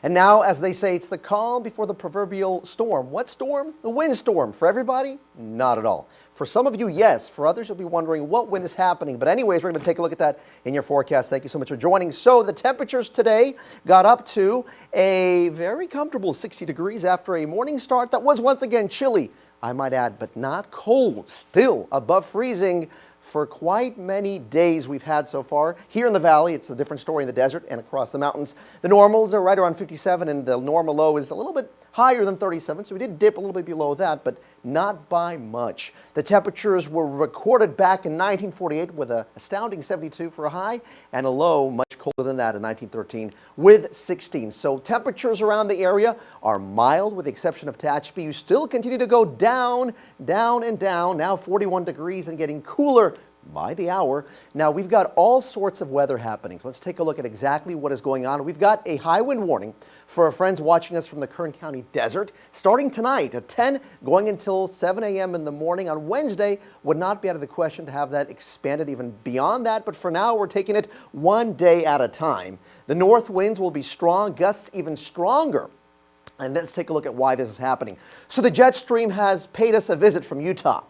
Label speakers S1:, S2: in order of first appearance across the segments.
S1: And now, as they say, it's the calm before the proverbial storm. What storm? The windstorm. For everybody? Not at all. For some of you, yes. For others, you'll be wondering what wind is happening. But anyways, we're going to take a look at that in your forecast. Thank you so much for joining. So the temperatures today got up to a very comfortable 60 degrees after a morning start that was once again chilly, I might add, but not cold. Still above freezing for quite many days we've had so far. Here in the valley, it's a different story in the desert and across the mountains. The normals are right around 57, and the normal low is a little bit higher than 37, so we did dip a little bit below that, but not by much. The temperatures were recorded back in 1948 with an astounding 72 for a high, and a low much colder than that in 1913 with 16. So temperatures around the area are mild with the exception of Tehachapi. You still continue to go down, down, and down, now 41 degrees and getting cooler by the hour. Now we've got all sorts of weather happening. So let's take a look at exactly what is going on. We've got a high wind warning for our friends watching us from the Kern County desert starting tonight at 10 going until 7 a.m. in the morning. On Wednesday would not be out of the question to have that expanded even beyond that, but for now we're taking it one day at a time. The north winds will be strong, gusts even stronger. And let's take a look at why this is happening. So the jet stream has paid us a visit from Utah.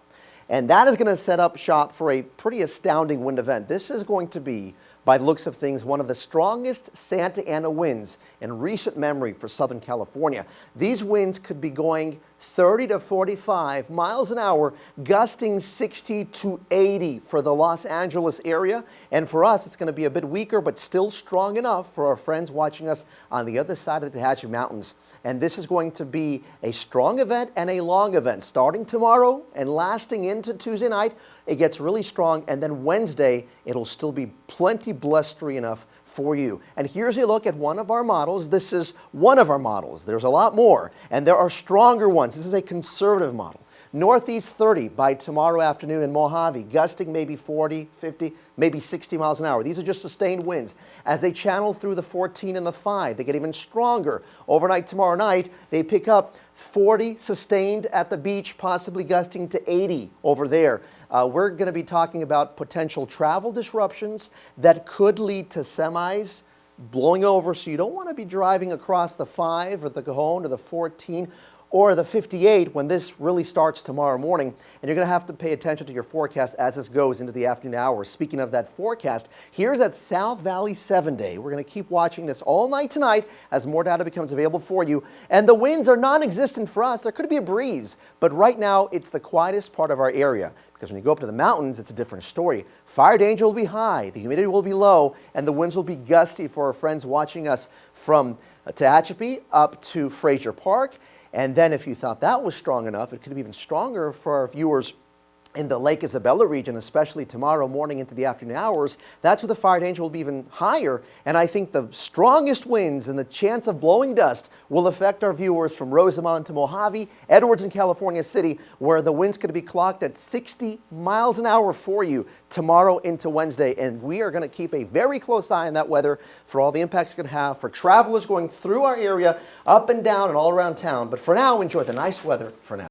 S1: And that is going to set up shop for a pretty astounding wind event. This is going to be, by the looks of things, one of the strongest Santa Ana winds in recent memory for Southern California. These winds could be going 30 to 45 miles an hour, gusting 60 to 80 for the Los Angeles area. And for us, it's going to be a bit weaker, but still strong enough for our friends watching us on the other side of the Tehachapi Mountains. And this is going to be a strong event and a long event. Starting tomorrow and lasting into Tuesday night, it gets really strong. And then Wednesday, it'll still be plenty blustery enough for you. And here's a look at one of our models. This is one of our models. There's a lot more, and there are stronger ones. This is a conservative model. Northeast 30 by tomorrow afternoon in Mojave, gusting maybe 40, 50, maybe 60 miles an hour. These are just sustained winds. As they channel through the 14 and the 5, they get even stronger. Overnight tomorrow night, they pick up 40 sustained at the beach, possibly gusting to 80 over there. We're going to be talking about potential travel disruptions that could lead to semis blowing over. So you don't want to be driving across the 5 or the Cajon or the 14 or the 58 when this really starts tomorrow morning. And you're going to have to pay attention to your forecast as this goes into the afternoon hours. Speaking of that forecast, here's that South Valley 7-day. We're going to keep watching this all night tonight as more data becomes available for you. And the winds are non-existent for us. There could be a breeze, but right now it's the quietest part of our area. Because when you go up to the mountains, it's a different story. Fire danger will be high, the humidity will be low, and the winds will be gusty for our friends watching us from Tehachapi up to Frazier Park. And then if you thought that was strong enough, it could be even stronger for our viewers in the Lake Isabella region, especially tomorrow morning into the afternoon hours. That's where the fire danger will be even higher. And I think the strongest winds and the chance of blowing dust will affect our viewers from Rosamond to Mojave, Edwards and California City, where the winds could be clocked at 60 miles an hour for you tomorrow into Wednesday. And we are going to keep a very close eye on that weather for all the impacts it could have for travelers going through our area, up and down and all around town. But for now, enjoy the nice weather for now.